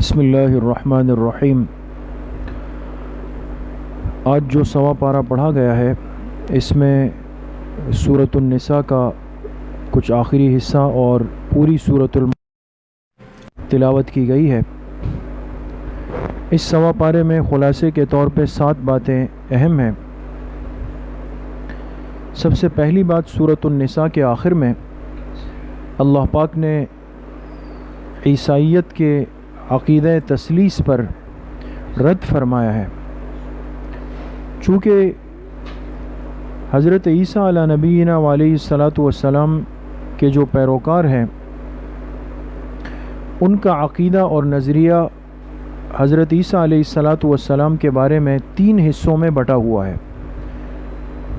بسم اللہ الرحمن الرحیم۔ آج جو سوا پارہ پڑھا گیا ہے اس میں سورۃ النساء کا کچھ آخری حصہ اور پوری سورۃ تلاوت کی گئی ہے۔ اس سوا پارے میں خلاصے کے طور پہ 7 باتیں اہم ہیں۔ سب سے پہلی بات، سورۃ النساء کے آخر میں اللہ پاک نے عیسائیت کے عقیدہ تثلیث پر رد فرمایا ہے۔ چونکہ حضرت عیسیٰ علیہ نبینا علیہ الصلاۃ والسلام کے جو پیروکار ہیں ان کا عقیدہ اور نظریہ حضرت عیسیٰ علیہ الصلاۃ والسلام کے بارے میں 3 حصوں میں بٹا ہوا ہے،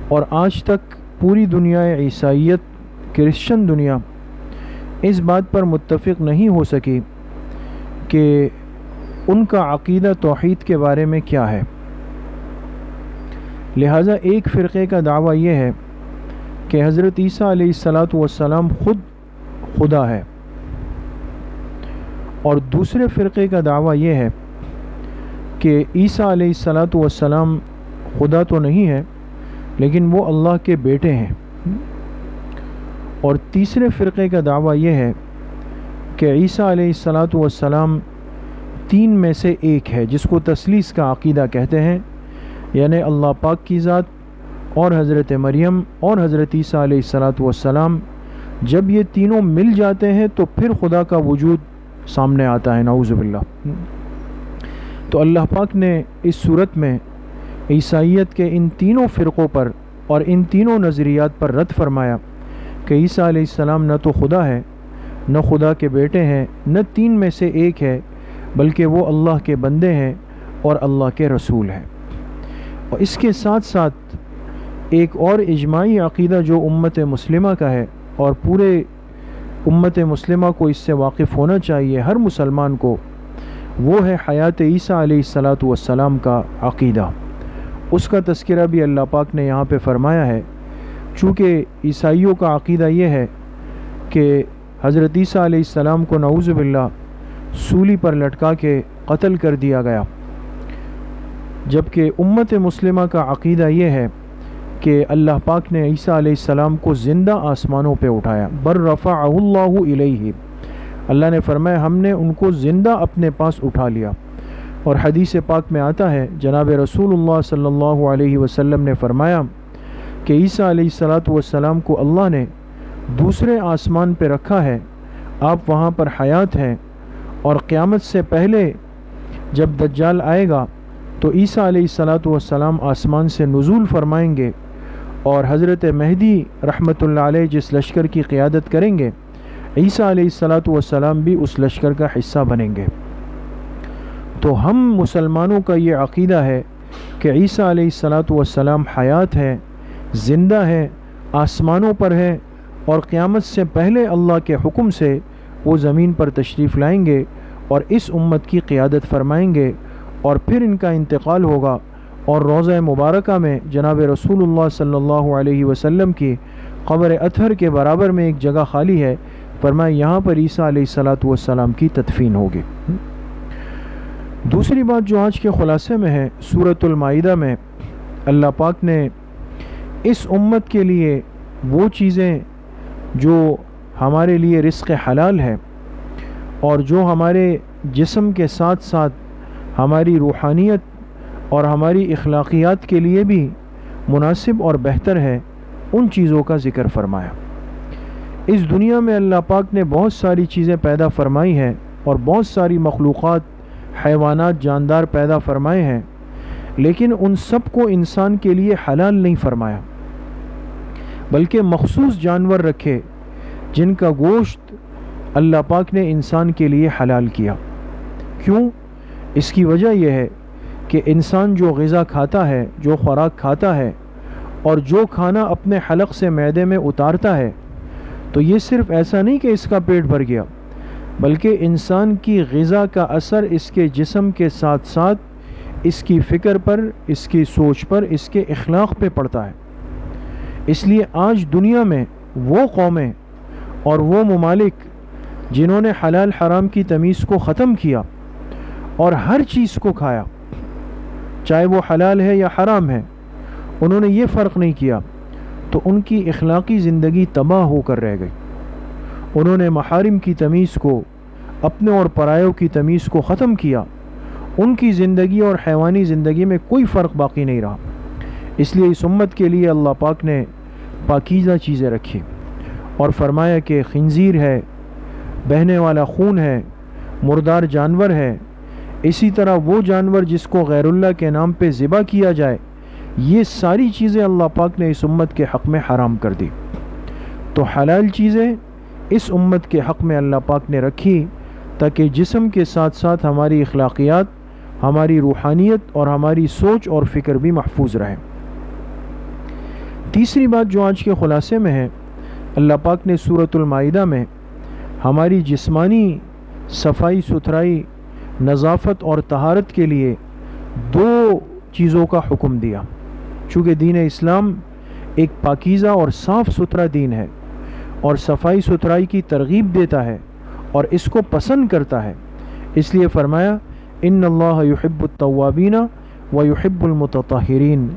اور آج تک پوری دنیا عیسائیت، کرسچن دنیا اس بات پر متفق نہیں ہو سکی کہ ان کا عقیدہ توحید کے بارے میں کیا ہے۔ لہٰذا ایک فرقے کا دعویٰ یہ ہے کہ حضرت عیسیٰ علیہ الصلاۃ والسلام خود خدا ہے، اور دوسرے فرقے کا دعویٰ یہ ہے کہ عیسیٰ علیہ الصلاۃ والسلام خدا تو نہیں ہے لیکن وہ اللہ کے بیٹے ہیں، اور تیسرے فرقے کا دعویٰ یہ ہے کہ عیسیٰ علیہ الصلاۃ والسلام 3 میں سے ایک ہے، جس کو تثلیث کا عقیدہ کہتے ہیں، یعنی اللہ پاک کی ذات اور حضرت مریم اور حضرت عیسیٰ علیہ الصلاۃ والسلام، جب یہ تینوں مل جاتے ہیں تو پھر خدا کا وجود سامنے آتا ہے، نعوذ باللہ۔ تو اللہ پاک نے اس صورت میں عیسائیت کے ان تینوں فرقوں پر اور ان تینوں نظریات پر رد فرمایا کہ عیسیٰ علیہ السلام نہ تو خدا ہے، نہ خدا کے بیٹے ہیں، نہ 3 میں سے ایک ہے، بلکہ وہ اللہ کے بندے ہیں اور اللہ کے رسول ہیں۔ اور اس کے ساتھ ساتھ ایک اور اجماعی عقیدہ جو امت مسلمہ کا ہے، اور پورے امت مسلمہ کو اس سے واقف ہونا چاہیے، ہر مسلمان کو، وہ ہے حیات عیسیٰ علیہ الصلاۃ والسلام کا عقیدہ۔ اس کا تذکرہ بھی اللہ پاک نے یہاں پہ فرمایا ہے، چونکہ عیسائیوں کا عقیدہ یہ ہے کہ حضرت عیسیٰ علیہ السلام کو نعوذ باللہ سولی پر لٹکا کے قتل کر دیا گیا، جبکہ امت مسلمہ کا عقیدہ یہ ہے کہ اللہ پاک نے عیسیٰ علیہ السلام کو زندہ آسمانوں پہ اٹھایا، بر رفعہ اللہ الیہ، اللہ نے فرمایا ہم نے ان کو زندہ اپنے پاس اٹھا لیا۔ اور حدیث پاک میں آتا ہے، جناب رسول اللہ صلی اللہ علیہ وسلم نے فرمایا کہ عیسیٰ علیہ الصلاۃ والسلام کو اللہ نے دوسرے آسمان پہ رکھا ہے، آپ وہاں پر حیات ہیں، اور قیامت سے پہلے جب دجال آئے گا تو عیسیٰ علیہ الصلاۃ والسلام آسمان سے نزول فرمائیں گے، اور حضرت مہدی رحمۃ اللہ علیہ جس لشکر کی قیادت کریں گے، عیسیٰ علیہ الصلاۃ والسلام بھی اس لشکر کا حصہ بنیں گے۔ تو ہم مسلمانوں کا یہ عقیدہ ہے کہ عیسیٰ علیہ الصلاۃ والسلام حیات ہے، زندہ ہے، آسمانوں پر ہے، اور قیامت سے پہلے اللہ کے حکم سے وہ زمین پر تشریف لائیں گے اور اس امت کی قیادت فرمائیں گے، اور پھر ان کا انتقال ہوگا، اور روضہ مبارکہ میں جناب رسول اللہ صلی اللہ علیہ وسلم کی قبر اطہر کے برابر میں ایک جگہ خالی ہے، فرمایا یہاں پر عیسیٰ علیہ الصلاۃ والسلام کی تدفین ہوگی۔ دوسری بات جو آج کے خلاصے میں ہے، سورۃ المائدہ میں اللہ پاک نے اس امت کے لیے وہ چیزیں جو ہمارے لیے رزق حلال ہے، اور جو ہمارے جسم کے ساتھ ساتھ ہماری روحانیت اور ہماری اخلاقیات کے لیے بھی مناسب اور بہتر ہے، ان چیزوں کا ذکر فرمایا۔ اس دنیا میں اللہ پاک نے بہت ساری چیزیں پیدا فرمائی ہیں، اور بہت ساری مخلوقات، حیوانات، جاندار پیدا فرمائے ہیں، لیکن ان سب کو انسان کے لیے حلال نہیں فرمایا، بلکہ مخصوص جانور رکھے جن کا گوشت اللہ پاک نے انسان کے لیے حلال کیا۔ کیوں؟ اس کی وجہ یہ ہے کہ انسان جو غذا کھاتا ہے، جو خوراک کھاتا ہے، اور جو کھانا اپنے حلق سے معدے میں اتارتا ہے، تو یہ صرف ایسا نہیں کہ اس کا پیٹ بھر گیا، بلکہ انسان کی غذا کا اثر اس کے جسم کے ساتھ ساتھ اس کی فکر پر، اس کی سوچ پر، اس کے اخلاق پہ پڑتا ہے۔ اس لیے آج دنیا میں وہ قومیں اور وہ ممالک جنہوں نے حلال حرام کی تمیز کو ختم کیا، اور ہر چیز کو کھایا، چاہے وہ حلال ہے یا حرام ہے، انہوں نے یہ فرق نہیں کیا، تو ان کی اخلاقی زندگی تباہ ہو کر رہ گئی۔ انہوں نے محارم کی تمیز کو، اپنے اور پرایوں کی تمیز کو ختم کیا، ان کی زندگی اور حیوانی زندگی میں کوئی فرق باقی نہیں رہا۔ اس لیے اس امت کے لیے اللہ پاک نے پاکیزہ چیزیں رکھی اور فرمایا کہ خنزیر ہے، بہنے والا خون ہے، مردار جانور ہے، اسی طرح وہ جانور جس کو غیر اللہ کے نام پہ ذبح کیا جائے، یہ ساری چیزیں اللہ پاک نے اس امت کے حق میں حرام کر دی۔ تو حلال چیزیں اس امت کے حق میں اللہ پاک نے رکھی تاکہ جسم کے ساتھ ساتھ ہماری اخلاقیات، ہماری روحانیت اور ہماری سوچ اور فکر بھی محفوظ رہے۔ تیسری بات جو آج کے خلاصے میں ہے، اللہ پاک نے سورۃ المائدہ میں ہماری جسمانی صفائی ستھرائی، نظافت اور طہارت کے لیے دو چیزوں کا حکم دیا۔ چونکہ دین اسلام ایک پاکیزہ اور صاف ستھرا دین ہے اور صفائی ستھرائی کی ترغیب دیتا ہے اور اس کو پسند کرتا ہے، اس لیے فرمایا ان اللہ یحب التوابین ویحب المتطہرین،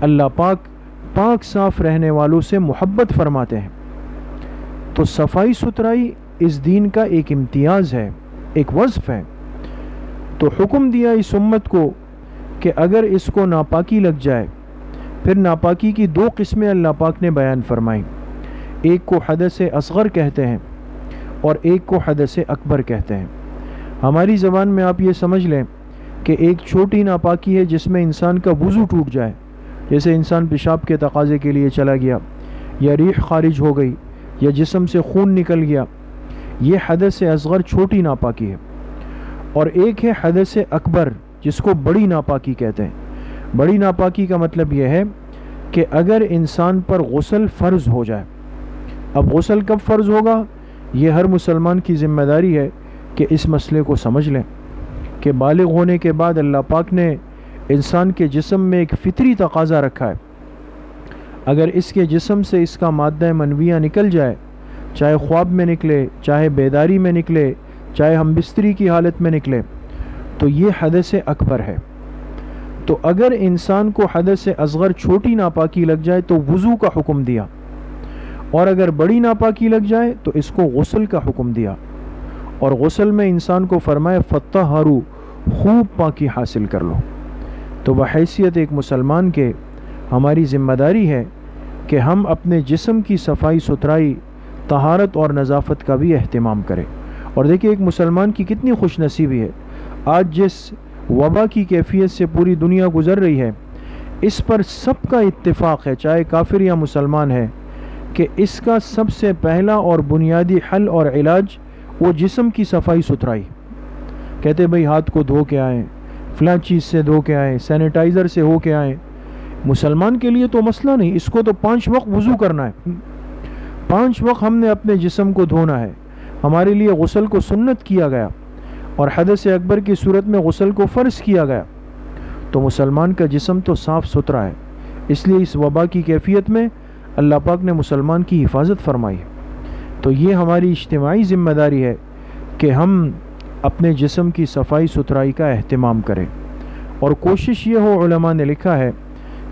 اللہ پاک پاک صاف رہنے والوں سے محبت فرماتے ہیں۔ تو صفائی ستھرائی اس دین کا ایک امتیاز ہے، ایک وصف ہے۔ تو حکم دیا اس امت کو کہ اگر اس کو ناپاکی لگ جائے، پھر ناپاکی کی دو قسمیں اللہ پاک نے بیان فرمائی، ایک کو حدث اصغر کہتے ہیں اور ایک کو حدث اکبر کہتے ہیں۔ ہماری زبان میں آپ یہ سمجھ لیں کہ ایک چھوٹی ناپاکی ہے جس میں انسان کا وضو ٹوٹ جائے، جیسے انسان پیشاب کے تقاضے کے لیے چلا گیا، یا ریح خارج ہو گئی، یا جسم سے خون نکل گیا، یہ حدث اصغر چھوٹی ناپاکی ہے۔ اور ایک ہے حدث اکبر جس کو بڑی ناپاکی کہتے ہیں۔ بڑی ناپاکی کا مطلب یہ ہے کہ اگر انسان پر غسل فرض ہو جائے، اب غسل کب فرض ہوگا، یہ ہر مسلمان کی ذمہ داری ہے کہ اس مسئلے کو سمجھ لیں کہ بالغ ہونے کے بعد اللہ پاک نے انسان کے جسم میں ایک فطری تقاضا رکھا ہے، اگر اس کے جسم سے اس کا مادہ منویہ نکل جائے، چاہے خواب میں نکلے، چاہے بیداری میں نکلے، چاہے ہم بستری کی حالت میں نکلے، تو یہ حدث اکبر ہے۔ تو اگر انسان کو حدث اصغر چھوٹی ناپاکی لگ جائے تو وضو کا حکم دیا، اور اگر بڑی ناپاکی لگ جائے تو اس کو غسل کا حکم دیا، اور غسل میں انسان کو فرمایا فطہروا، خوب پاکی حاصل کر لو۔ تو بحیثیت ایک مسلمان کے ہماری ذمہ داری ہے کہ ہم اپنے جسم کی صفائی ستھرائی، طہارت اور نظافت کا بھی اہتمام کریں۔ اور دیکھیں ایک مسلمان کی کتنی خوش نصیبی ہے، آج جس وبا کی کیفیت سے پوری دنیا گزر رہی ہے، اس پر سب کا اتفاق ہے، چاہے کافر یا مسلمان ہے، کہ اس کا سب سے پہلا اور بنیادی حل اور علاج وہ جسم کی صفائی ستھرائی۔ کہتے بھئی ہاتھ کو دھو کے آئیں، فلاں چیز سے دھو کے آئیں، سینیٹائزر سے ہو کے آئیں۔ مسلمان کے لیے تو مسئلہ نہیں، اس کو تو 5 وقت وضو کرنا ہے، 5 وقت ہم نے اپنے جسم کو دھونا ہے۔ ہمارے لیے غسل کو سنت کیا گیا اور حدث اکبر کی صورت میں غسل کو فرض کیا گیا۔ تو مسلمان کا جسم تو صاف ستھرا ہے، اس لیے اس وبا کی کیفیت میں اللہ پاک نے مسلمان کی حفاظت فرمائی۔ تو یہ ہماری اجتماعی ذمہ داری ہے کہ ہم اپنے جسم کی صفائی ستھرائی کا اہتمام کریں، اور کوشش یہ ہو، علماء نے لکھا ہے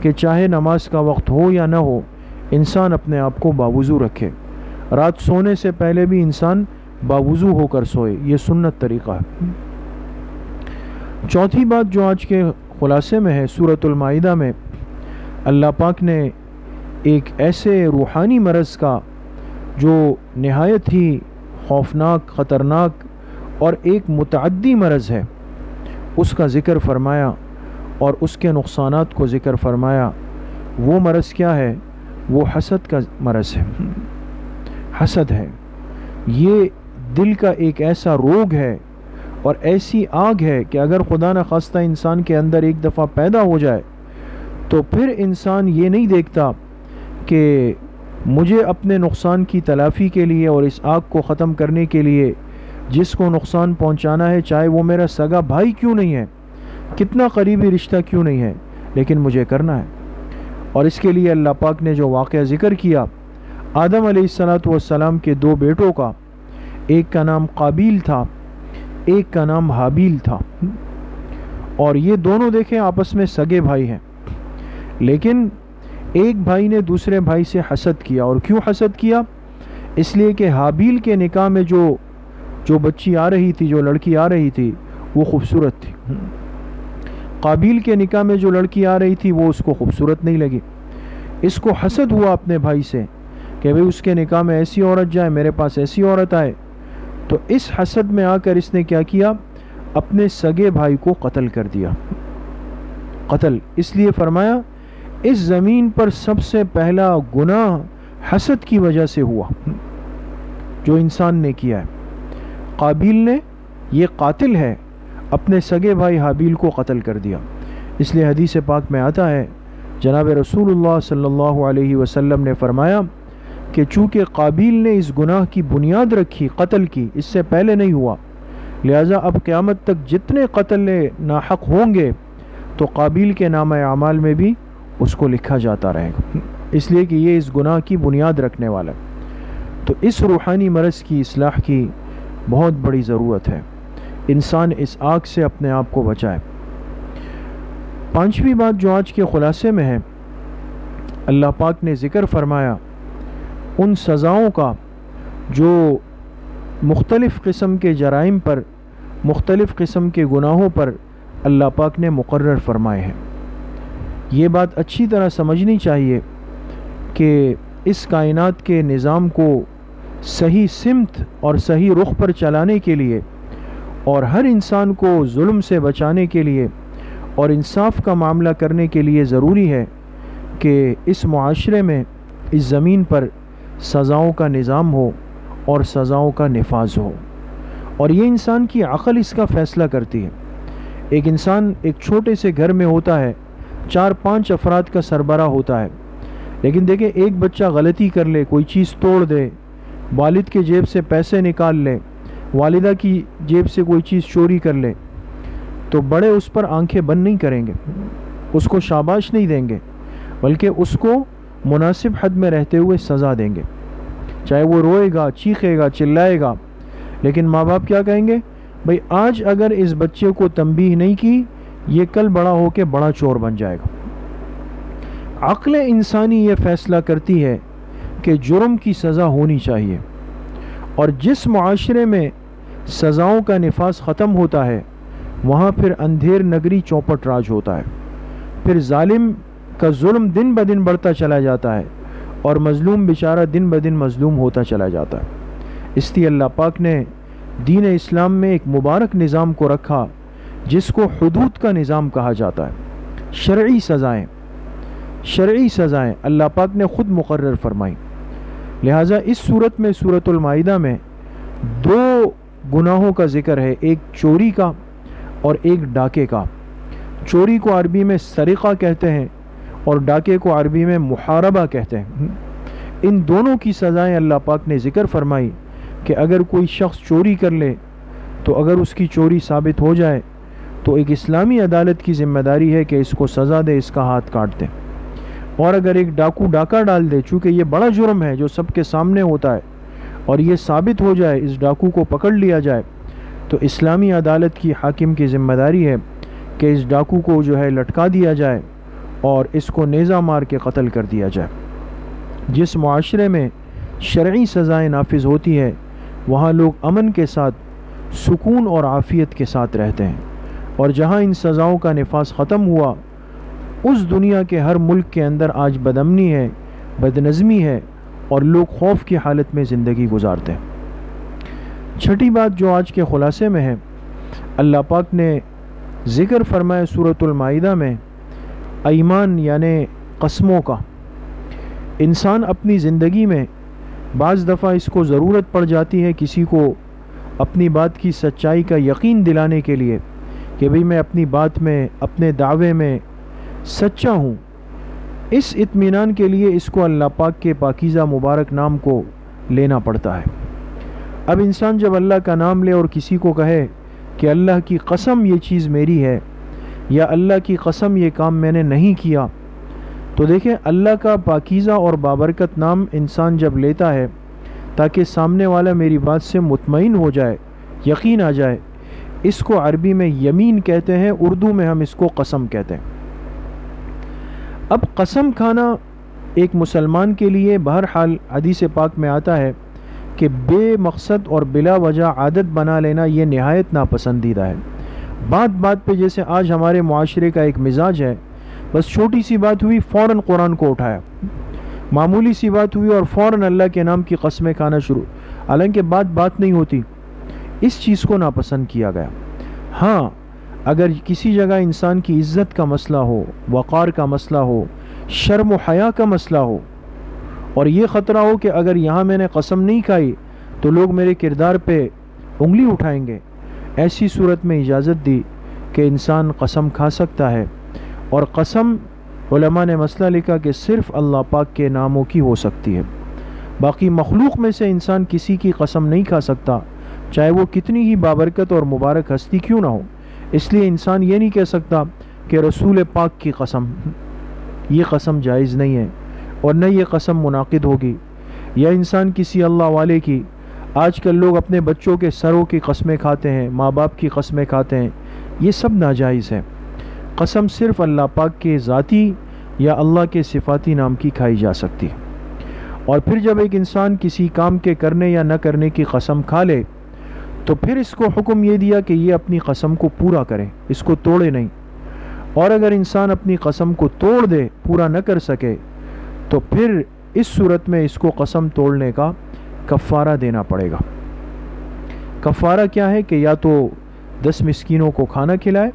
کہ چاہے نماز کا وقت ہو یا نہ ہو، انسان اپنے آپ کو باوضو رکھے۔ رات سونے سے پہلے بھی انسان باوضو ہو کر سوئے، یہ سنت طریقہ ہے۔ چوتھی بات جو آج کے خلاصے میں ہے، سورۃ المائدہ میں اللہ پاک نے ایک ایسے روحانی مرض کا جو نہایت ہی خوفناک، خطرناک اور ایک متعدی مرض ہے، اس کا ذکر فرمایا اور اس کے نقصانات کو ذکر فرمایا۔ وہ مرض کیا ہے؟ وہ حسد کا مرض ہے۔ حسد ہے، یہ دل کا ایک ایسا روگ ہے اور ایسی آگ ہے کہ اگر خدا نخواستہ انسان کے اندر ایک دفعہ پیدا ہو جائے تو پھر انسان یہ نہیں دیکھتا کہ مجھے اپنے نقصان کی تلافی کے لیے اور اس آگ کو ختم کرنے کے لیے جس کو نقصان پہنچانا ہے، چاہے وہ میرا سگا بھائی کیوں نہیں ہے، کتنا قریبی رشتہ کیوں نہیں ہے، لیکن مجھے کرنا ہے۔ اور اس کے لیے اللہ پاک نے جو واقعہ ذکر کیا، آدم علیہ السلام کے 2 بیٹوں کا، ایک کا نام قابیل تھا، ایک کا نام حابیل تھا۔ اور یہ دونوں دیکھیں آپس میں سگے بھائی ہیں، لیکن ایک بھائی نے دوسرے بھائی سے حسد کیا. اور کیوں حسد کیا؟ اس لیے کہ حابیل کے نکاح میں جو بچی آ رہی تھی، جو لڑکی آ رہی تھی وہ خوبصورت تھی. قابیل کے نکاح میں جو لڑکی آ رہی تھی وہ اس کو خوبصورت نہیں لگی. اس کو حسد ہوا اپنے بھائی سے کہ بھئی اس کے نکاح میں ایسی عورت جائے، میرے پاس ایسی عورت آئے. تو اس حسد میں آ کر اس نے کیا کیا؟ اپنے سگے بھائی کو قتل کر دیا. قتل اس لیے فرمایا اس زمین پر سب سے پہلا گناہ حسد کی وجہ سے ہوا جو انسان نے کیا ہے. قابیل نے، یہ قاتل ہے، اپنے سگے بھائی حابیل کو قتل کر دیا. اس لیے حدیث پاک میں آتا ہے، جناب رسول اللہ صلی اللہ علیہ وسلم نے فرمایا کہ چونکہ قابیل نے اس گناہ کی بنیاد رکھی قتل کی، اس سے پہلے نہیں ہوا، لہٰذا اب قیامت تک جتنے قتل ناحق ہوں گے تو قابیل کے نامہ اعمال میں بھی اس کو لکھا جاتا رہے گا، اس لیے کہ یہ اس گناہ کی بنیاد رکھنے والا ہے. تو اس روحانی مرض کی اصلاح کی بہت بڑی ضرورت ہے. انسان اس آگ سے اپنے آپ کو بچائے. پانچویں بات جو آج کے خلاصے میں ہے، اللہ پاک نے ذکر فرمایا ان سزاؤں کا جو مختلف قسم کے جرائم پر، مختلف قسم کے گناہوں پر اللہ پاک نے مقرر فرمائے ہیں. یہ بات اچھی طرح سمجھنی چاہیے کہ اس کائنات کے نظام کو صحیح سمت اور صحیح رخ پر چلانے کے لیے اور ہر انسان کو ظلم سے بچانے کے لیے اور انصاف کا معاملہ کرنے کے لیے ضروری ہے کہ اس معاشرے میں، اس زمین پر سزاؤں کا نظام ہو اور سزاؤں کا نفاذ ہو. اور یہ انسان کی عقل اس کا فیصلہ کرتی ہے. ایک انسان ایک چھوٹے سے گھر میں ہوتا ہے، 4-5 افراد کا سربراہ ہوتا ہے، لیکن دیکھیں ایک بچہ غلطی کر لے، کوئی چیز توڑ دے، والد کے جیب سے پیسے نکال لے، والدہ کی جیب سے کوئی چیز چوری کر لے، تو بڑے اس پر آنکھیں بند نہیں کریں گے، اس کو شاباش نہیں دیں گے، بلکہ اس کو مناسب حد میں رہتے ہوئے سزا دیں گے. چاہے وہ روئے گا، چیخے گا، چلائے گا، لیکن ماں باپ کیا کہیں گے؟ بھئی آج اگر اس بچے کو تنبیہ نہیں کی، یہ کل بڑا ہو کے بڑا چور بن جائے گا. عقل انسانی یہ فیصلہ کرتی ہے کہ جرم کی سزا ہونی چاہیے، اور جس معاشرے میں سزاؤں کا نفاذ ختم ہوتا ہے وہاں پھر اندھیر نگری چوپٹ راج ہوتا ہے. پھر ظالم کا ظلم دن بدن بڑھتا چلا جاتا ہے اور مظلوم بیچارہ دن بدن مظلوم ہوتا چلا جاتا ہے. اس لیے اللہ پاک نے دین اسلام میں ایک مبارک نظام کو رکھا جس کو حدود کا نظام کہا جاتا ہے. شرعی سزائیں، شرعی سزائیں اللہ پاک نے خود مقرر فرمائی. لہٰذا اس صورت میں، سورۃ المائدہ میں 2 گناہوں کا ذکر ہے، ایک چوری کا اور ایک ڈاکے کا. چوری کو عربی میں سرقہ کہتے ہیں اور ڈاکے کو عربی میں محاربہ کہتے ہیں. ان دونوں کی سزائیں اللہ پاک نے ذکر فرمائی کہ اگر کوئی شخص چوری کر لے تو اگر اس کی چوری ثابت ہو جائے تو ایک اسلامی عدالت کی ذمہ داری ہے کہ اس کو سزا دے، اس کا ہاتھ کاٹ دے. اور اگر ایک ڈاکو ڈاکہ ڈال دے، چونکہ یہ بڑا جرم ہے جو سب کے سامنے ہوتا ہے، اور یہ ثابت ہو جائے، اس ڈاکو کو پکڑ لیا جائے، تو اسلامی عدالت کی حاکم کی ذمہ داری ہے کہ اس ڈاکو کو جو ہے لٹکا دیا جائے اور اس کو نیزہ مار کے قتل کر دیا جائے. جس معاشرے میں شرعی سزائیں نافذ ہوتی ہے وہاں لوگ امن کے ساتھ، سکون اور عافیت کے ساتھ رہتے ہیں. اور جہاں ان سزاؤں کا نفاذ ختم ہوا، اس دنیا کے ہر ملک کے اندر آج بدامنی ہے، بدنظمی ہے، اور لوگ خوف کی حالت میں زندگی گزارتے ہیں. چھٹی بات جو آج کے خلاصے میں ہے، اللہ پاک نے ذکر فرمایا سورۃ المائدہ میں ایمان یعنی قسموں کا. انسان اپنی زندگی میں بعض دفعہ اس کو ضرورت پڑ جاتی ہے کسی کو اپنی بات کی سچائی کا یقین دلانے کے لیے کہ بھئی میں اپنی بات میں، اپنے دعوے میں سچا ہوں. اس اطمینان کے لیے اس کو اللہ پاک کے پاکیزہ مبارک نام کو لینا پڑتا ہے. اب انسان جب اللہ کا نام لے اور کسی کو کہے کہ اللہ کی قسم یہ چیز میری ہے، یا اللہ کی قسم یہ کام میں نے نہیں کیا، تو دیکھیں اللہ کا پاکیزہ اور بابرکت نام انسان جب لیتا ہے تاکہ سامنے والا میری بات سے مطمئن ہو جائے، یقین آ جائے، اس کو عربی میں یمین کہتے ہیں، اردو میں ہم اس کو قسم کہتے ہیں۔ اب قسم کھانا ایک مسلمان کے لیے بہرحال حدیث پاک میں آتا ہے کہ بے مقصد اور بلا وجہ عادت بنا لینا یہ نہایت ناپسندیدہ ہے۔ بات بات پہ جیسے آج ہمارے معاشرے کا ایک مزاج ہے، بس چھوٹی سی بات ہوئی فوراً قرآن کو اٹھایا، معمولی سی بات ہوئی اور فوراً اللہ کے نام کی قسمیں کھانا شروع، حالانکہ بات نہیں ہوتی۔ اس چیز کو ناپسند کیا گیا۔ ہاں، اگر کسی جگہ انسان کی عزت کا مسئلہ ہو، وقار کا مسئلہ ہو، شرم و حیا کا مسئلہ ہو، اور یہ خطرہ ہو کہ اگر یہاں میں نے قسم نہیں کھائی تو لوگ میرے کردار پہ انگلی اٹھائیں گے، ایسی صورت میں اجازت دی کہ انسان قسم کھا سکتا ہے۔ اور قسم علماء نے مسئلہ لکھا کہ صرف اللہ پاک کے ناموں کی ہو سکتی ہے، باقی مخلوق میں سے انسان کسی کی قسم نہیں کھا سکتا، چاہے وہ کتنی ہی بابرکت اور مبارک ہستی کیوں نہ ہو۔ اس لیے انسان یہ نہیں کہہ سکتا کہ رسول پاک کی قسم، یہ قسم جائز نہیں ہے، اور نہ یہ قسم منعقد ہوگی۔ یا انسان کسی اللہ والے کی، آج کل لوگ اپنے بچوں کے سروں کی قسمیں کھاتے ہیں، ماں باپ کی قسمیں کھاتے ہیں، یہ سب ناجائز ہے۔ قسم صرف اللہ پاک کے ذاتی یا اللہ کے صفاتی نام کی کھائی جا سکتی ہے۔ اور پھر جب ایک انسان کسی کام کے کرنے یا نہ کرنے کی قسم کھا لے تو پھر اس کو حکم یہ دیا کہ یہ اپنی قسم کو پورا کرے، اس کو توڑے نہیں۔ اور اگر انسان اپنی قسم کو توڑ دے، پورا نہ کر سکے، تو پھر اس صورت میں اس کو قسم توڑنے کا کفارہ دینا پڑے گا۔ کفارہ کیا ہے کہ یا تو 10 مسکینوں کو کھانا کھلائے،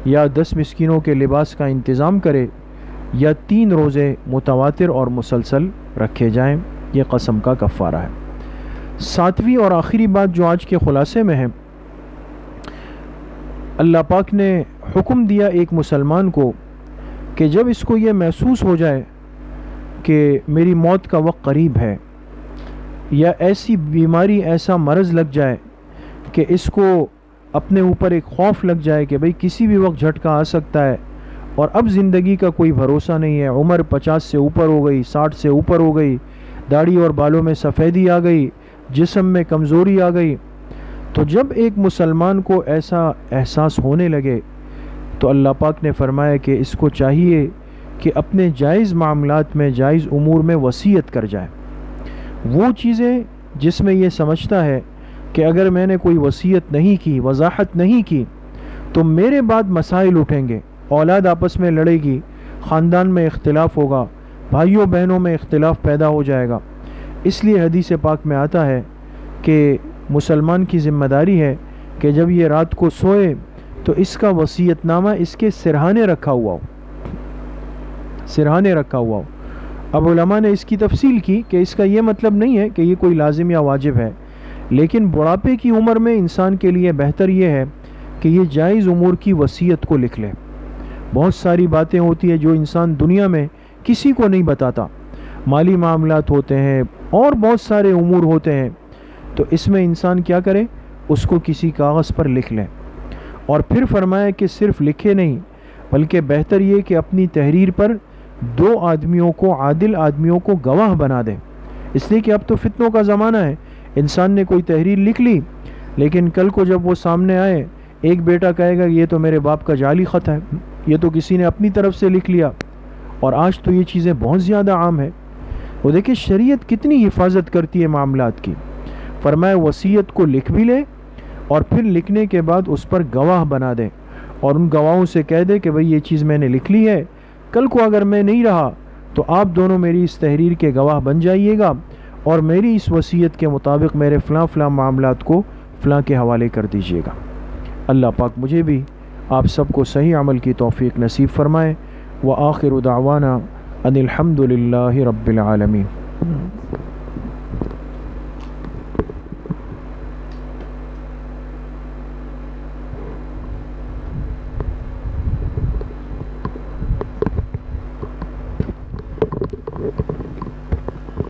یا 10 مسکینوں کے لباس کا انتظام کرے، یا 3 روزے متواتر اور مسلسل رکھے جائیں۔ یہ قسم کا کفارہ ہے۔ 7ویں اور آخری بات جو آج کے خلاصے میں ہے، اللہ پاک نے حکم دیا ایک مسلمان کو کہ جب اس کو یہ محسوس ہو جائے کہ میری موت کا وقت قریب ہے، یا ایسی بیماری، ایسا مرض لگ جائے کہ اس کو اپنے اوپر ایک خوف لگ جائے کہ بھئی کسی بھی وقت جھٹکا آ سکتا ہے، اور اب زندگی کا کوئی بھروسہ نہیں ہے، عمر 50 سے اوپر ہو گئی، 60 سے اوپر ہو گئی، داڑھی اور بالوں میں سفیدی آ گئی، جسم میں کمزوری آ گئی، تو جب ایک مسلمان کو ایسا احساس ہونے لگے تو اللہ پاک نے فرمایا کہ اس کو چاہیے کہ اپنے جائز معاملات میں، جائز امور میں وصیت کر جائے۔ وہ چیزیں جس میں یہ سمجھتا ہے کہ اگر میں نے کوئی وصیت نہیں کی، وضاحت نہیں کی، تو میرے بعد مسائل اٹھیں گے، اولاد آپس میں لڑے گی، خاندان میں اختلاف ہوگا، بھائیوں بہنوں میں اختلاف پیدا ہو جائے گا۔ اس لیے حدیث پاک میں آتا ہے کہ مسلمان کی ذمہ داری ہے کہ جب یہ رات کو سوئے تو اس کا وصیت نامہ اس کے سرہانے رکھا ہوا ہو، سرہانے رکھا ہوا ہو۔ اب علماء نے اس کی تفصیل کی کہ اس کا یہ مطلب نہیں ہے کہ یہ کوئی لازم یا واجب ہے، لیکن بڑھاپے کی عمر میں انسان کے لیے بہتر یہ ہے کہ یہ جائز امور کی وصیت کو لکھ لے۔ بہت ساری باتیں ہوتی ہیں جو انسان دنیا میں کسی کو نہیں بتاتا، مالی معاملات ہوتے ہیں اور بہت سارے امور ہوتے ہیں، تو اس میں انسان کیا کرے، اس کو کسی کاغذ پر لکھ لے۔ اور پھر فرمایا کہ صرف لکھے نہیں، بلکہ بہتر یہ کہ اپنی تحریر پر 2 آدمیوں کو، عادل آدمیوں کو گواہ بنا دے، اس لیے کہ اب تو فتنوں کا زمانہ ہے۔ انسان نے کوئی تحریر لکھ لی، لیکن کل کو جب وہ سامنے آئے، ایک بیٹا کہے گا یہ تو میرے باپ کا جعلی خط ہے، یہ تو کسی نے اپنی طرف سے لکھ لیا، اور آج تو یہ چیزیں بہت زیادہ عام ہے۔ وہ دیکھیں شریعت کتنی حفاظت کرتی ہے معاملات کی۔ فرمایا وصیت کو لکھ بھی لے، اور پھر لکھنے کے بعد اس پر گواہ بنا دے، اور ان گواہوں سے کہہ دے کہ بھئی یہ چیز میں نے لکھ لی ہے، کل کو اگر میں نہیں رہا تو آپ دونوں میری اس تحریر کے گواہ بن جائیے گا، اور میری اس وصیت کے مطابق میرے فلاں فلاں معاملات کو فلاں کے حوالے کر دیجیے گا۔ اللہ پاک مجھے بھی آپ سب کو صحیح عمل کی توفیق نصیب فرمائے۔ وآخر دعوانا ان الحمد للہ رب العالمین۔